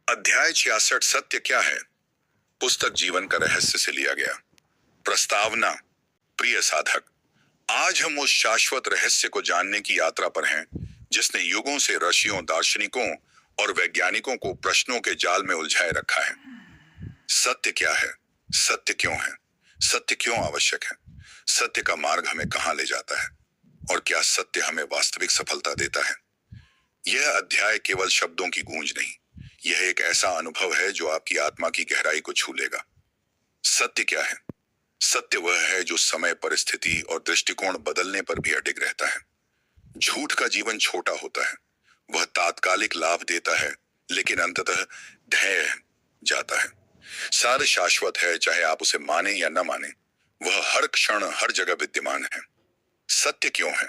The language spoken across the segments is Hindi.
अध्याय 66 सत्य क्या है? पुस्तक जीवन का रहस्य से लिया गया। प्रस्तावना। प्रिय साधक, आज हम उस शाश्वत रहस्य को जानने की यात्रा पर हैं जिसने युगों से ऋषियों, दार्शनिकों और वैज्ञानिकों को प्रश्नों के जाल में उलझाए रखा है। सत्य क्या है? सत्य क्यों है? सत्य क्यों आवश्यक है? सत्य का मार्ग हमें कहां ले जाता है? और क्या सत्य हमें वास्तविक सफलता देता है? यह अध्याय केवल शब्दों की गूंज नहीं, यह एक ऐसा अनुभव है जो आपकी आत्मा की गहराई को छू लेगा। सत्य क्या है? सत्य वह है जो समय, परिस्थिति और दृष्टिकोण बदलने पर भी अडिग रहता है। झूठ का जीवन छोटा होता है, वह तात्कालिक लाभ देता है लेकिन अंततः ढह जाता है। सत्य शाश्वत है, चाहे आप उसे माने या न माने, वह हर क्षण हर जगह विद्यमान है। सत्य क्यों है?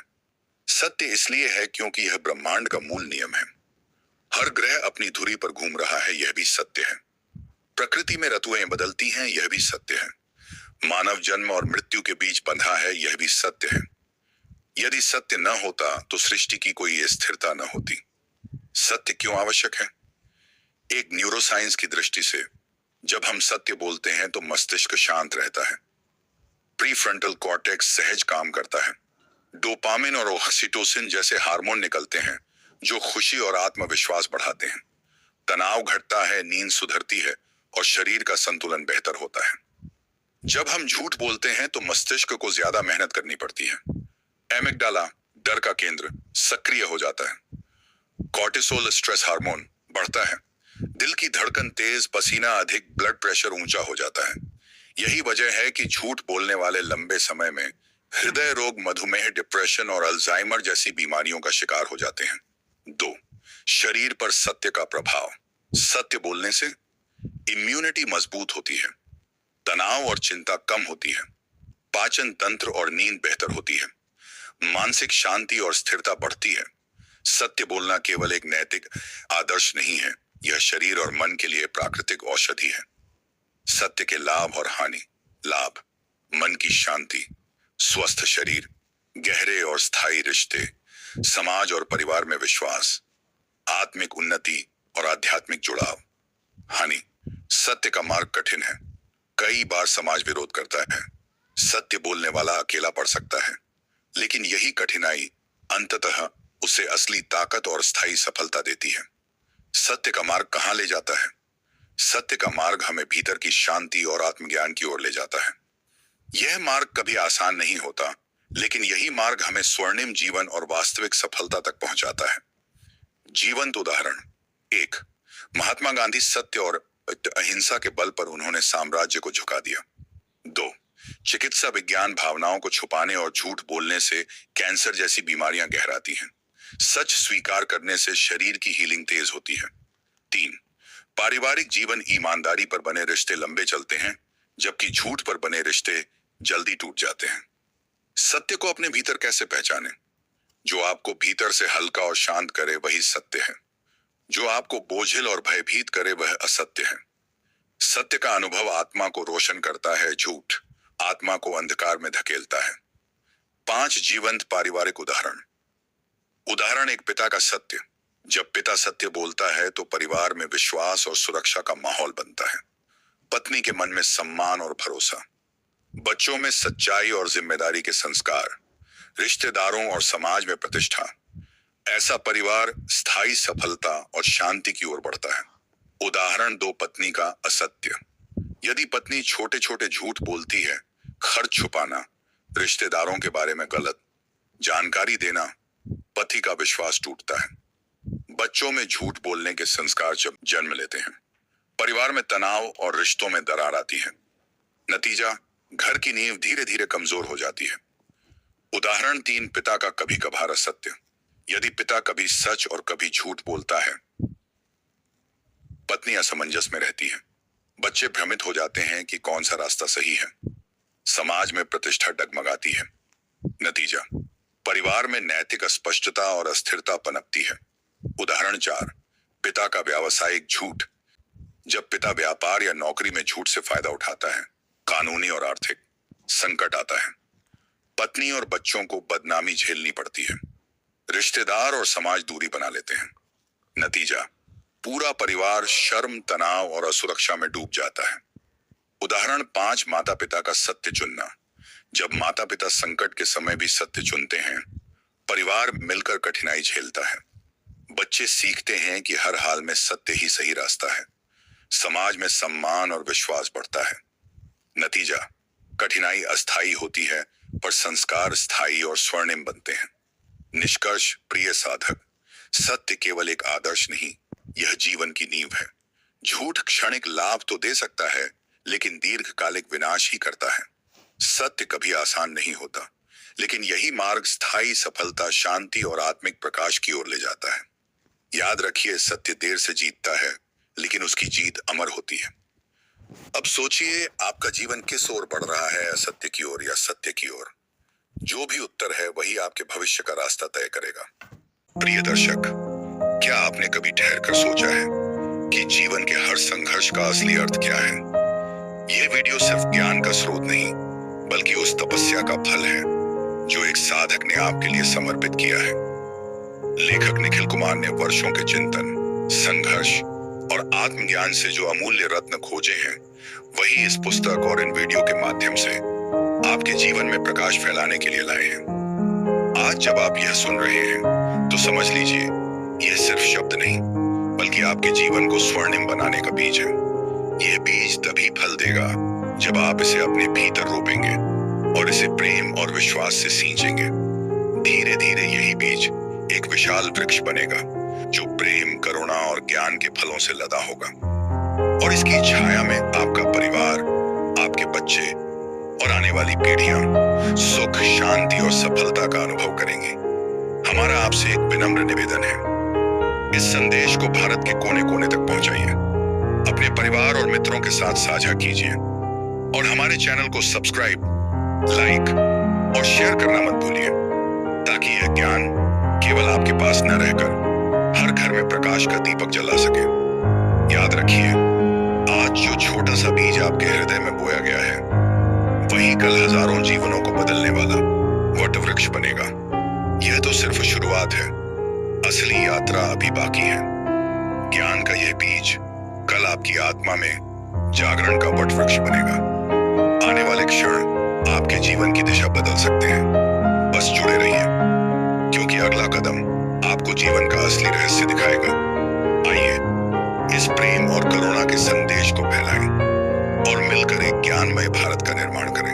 सत्य इसलिए है क्योंकि यह ब्रह्मांड का मूल नियम है। हर ग्रह अपनी धुरी पर घूम रहा है, यह भी सत्य है। प्रकृति में ऋतुएं बदलती हैं, यह भी सत्य है। मानव जन्म और मृत्यु के बीच बंधा है, यह भी सत्य है। यदि सत्य न होता तो सृष्टि की कोई स्थिरता न होती। सत्य क्यों आवश्यक है? एक न्यूरोसाइंस की दृष्टि से जब हम सत्य बोलते हैं तो मस्तिष्क शांत रहता है। प्रीफ्रंटल कॉर्टेक्स सहज काम करता है। डोपामिन और ऑक्सीटोसिन जैसे हार्मोन निकलते हैं जो खुशी और आत्मविश्वास बढ़ाते हैं। तनाव घटता है, नींद सुधरती है और शरीर का संतुलन बेहतर होता है। जब हम झूठ बोलते हैं तो मस्तिष्क को ज्यादा मेहनत करनी पड़ती है। एमिगडाला, डर का केंद्र, सक्रिय हो जाता है। कॉर्टिसोल, स्ट्रेस हार्मोन, बढ़ता है। दिल की धड़कन तेज, पसीना अधिक, ब्लड प्रेशर ऊंचा हो जाता है। यही वजह है कि झूठ बोलने वाले लंबे समय में हृदय रोग, मधुमेह, डिप्रेशन और अल्जाइमर जैसी बीमारियों का शिकार हो जाते हैं। 2. शरीर पर सत्य का प्रभाव। सत्य बोलने से इम्यूनिटी मजबूत होती है, तनाव और चिंता कम होती है, पाचन तंत्र और नींद बेहतर होती है, मानसिक शांति और स्थिरता बढ़ती है। सत्य बोलना केवल एक नैतिक आदर्श नहीं है, यह शरीर और मन के लिए प्राकृतिक औषधि है। सत्य के लाभ और हानि। लाभ: मन की शांति, स्वस्थ शरीर, गहरे और स्थायी रिश्ते, समाज और परिवार में विश्वास, आत्मिक उन्नति और आध्यात्मिक जुड़ाव। हानि: सत्य का मार्ग कठिन है, कई बार समाज विरोध करता है। सत्य बोलने वाला अकेला पड़ सकता है, लेकिन यही कठिनाई अंततः उसे असली ताकत और स्थायी सफलता देती है। सत्य का मार्ग कहां ले जाता है? सत्य का मार्ग हमें भीतर की शांति और आत्मज्ञान की ओर ले जाता है। यह मार्ग कभी आसान नहीं होता, लेकिन यही मार्ग हमें स्वर्णिम जीवन और वास्तविक सफलता तक पहुंचाता है। जीवंत उदाहरण। 1. महात्मा गांधी सत्य और अहिंसा के बल पर उन्होंने साम्राज्य को झुका दिया। 2. चिकित्सा विज्ञान भावनाओं को छुपाने और झूठ बोलने से कैंसर जैसी बीमारियां गहराती हैं। सच स्वीकार करने से शरीर की हीलिंग तेज होती है। 3. पारिवारिक जीवन, ईमानदारी पर बने रिश्ते लंबे चलते हैं, जबकि झूठ पर बने रिश्ते जल्दी टूट जाते हैं। सत्य को अपने भीतर कैसे पहचानें? जो आपको भीतर से हल्का और शांत करे वही सत्य है। जो आपको बोझिल और भयभीत करे वह असत्य है। सत्य का अनुभव आत्मा को रोशन करता है, झूठ आत्मा को अंधकार में धकेलता है। 5 जीवंत पारिवारिक उदाहरण। उदाहरण 1. पिता का सत्य। जब पिता सत्य बोलता है तो परिवार में विश्वास और सुरक्षा का माहौल बनता है। पत्नी के मन में सम्मान और भरोसा, बच्चों में सच्चाई और जिम्मेदारी के संस्कार, रिश्तेदारों और समाज में प्रतिष्ठा। ऐसा परिवार स्थायी सफलता और शांति की ओर बढ़ता है। उदाहरण 2. पत्नी का असत्य। यदि पत्नी छोटे छोटे झूठ बोलती है, खर्च छुपाना, रिश्तेदारों के बारे में गलत जानकारी देना, पति का विश्वास टूटता है। बच्चों में झूठ बोलने के संस्कार जब जन्म लेते हैं, परिवार में तनाव और रिश्तों में दरार आती है। नतीजा: घर की नींव धीरे धीरे कमजोर हो जाती है। उदाहरण 3. पिता का कभी कभार असत्य। यदि पिता कभी सच और कभी झूठ बोलता है, पत्नी असमंजस में रहती है, बच्चे भ्रमित हो जाते हैं कि कौन सा रास्ता सही है, समाज में प्रतिष्ठा डगमगाती है। नतीजा: परिवार में नैतिक अस्पष्टता और अस्थिरता पनपती है। उदाहरण 4. पिता का व्यावसायिक झूठ। जब पिता व्यापार या नौकरी में झूठ से फायदा उठाता है, कानूनी और आर्थिक संकट आता है। पत्नी और बच्चों को बदनामी झेलनी पड़ती है। रिश्तेदार और समाज दूरी बना लेते हैं। नतीजा: पूरा परिवार शर्म, तनाव और असुरक्षा में डूब जाता है। उदाहरण 5, माता पिता का सत्य चुनना। जब माता पिता संकट के समय भी सत्य चुनते हैं, परिवार मिलकर कठिनाई झेलता है। बच्चे सीखते हैं कि हर हाल में सत्य ही सही रास्ता है। समाज में सम्मान और विश्वास बढ़ता है। नतीजा, कठिनाई अस्थायी होती है, पर संस्कार स्थायी और स्वर्णिम बनते हैं। निष्कर्ष, प्रिय साधक, सत्य केवल एक आदर्श नहीं, यह जीवन की नींव है। झूठ क्षणिक लाभ तो दे सकता है, लेकिन दीर्घकालिक विनाश ही करता है। सत्य कभी आसान नहीं होता, लेकिन यही मार्ग स्थायी सफलता, शांति और आत्मिक प्रकाश की ओर ले जाता है। याद रखिए, सत्य देर से जीतता है, लेकिन उसकी जीत अमर होती है। अब सोचिए, आपका जीवन किस ओर बढ़ रहा है, असत्य की ओर या सत्य की ओर? जो भी उत्तर है, वही आपके भविष्य का रास्ता तय करेगा। प्रिय दर्शक, क्या आपने कभी ठहरकर सोचा है कि जीवन के हर संघर्ष का असली अर्थ क्या है? यह वीडियो सिर्फ ज्ञान का स्रोत नहीं, बल्कि उस तपस्या का फल है जो एक साधक ने आपके लिए समर्पित किया है। लेखक निखिल कुमार ने वर्षों के चिंतन, संघर्ष और आत्मज्ञान से जो अमूल्य रत्न खोजे हैं, वही इस पुस्तक और इन वीडियो के माध्यम से आपके जीवन में प्रकाश फैलाने के लिए लाए हैं। आज जब आप यह सुन रहे हैं, तो समझ लीजिए, यह सिर्फ शब्द नहीं, बल्कि आपके जीवन को स्वर्णिम बनाने का बीज है। यह बीज तभी फल देगा जब आप इसे अपने भीतर रोपेंगे और इसे प्रेम और विश्वास से सींचेंगे। धीरे धीरे यही बीज एक विशाल वृक्ष बनेगा, जो प्रेम, करुणा और ज्ञान के फलों से लदा होगा। और इसकी छाया में आपका परिवार, आपके बच्चे और आने वाली पीढ़ियां सुख, शांति और सफलता का अनुभव करेंगी। हमारा आपसे एक विनम्र निवेदन है, इस संदेश को भारत के कोने कोने तक पहुंचाइए, अपने परिवार और मित्रों के साथ साझा कीजिए और हमारे चैनल को सब्सक्राइब, लाइक और शेयर करना मत भूलिए, ताकि यह ज्ञान केवल आपके पास न रहकर हर घर में प्रकाश का दीपक जला सके। याद रखिए, आज जो छोटा सा बीज आपके हृदय में बोया गया है, वही कल हजारों जीवनों को बदलने वाला वट वृक्ष बनेगा। यह तो सिर्फ शुरुआत है, असली यात्रा अभी बाकी है। ज्ञान का यह बीज कल आपकी आत्मा में जागरण का वट वृक्ष बनेगा। आने वाले क्षण आपके जीवन की दिशा बदल सकते हैं। बस जुड़े रहिए, क्योंकि अगला कदम आपको जीवन का असली रहस्य दिखाएगा। आइए, इस प्रेम और करुणा के संदेश को फैलाएं और मिलकर एक ज्ञानमय भारत का निर्माण करें।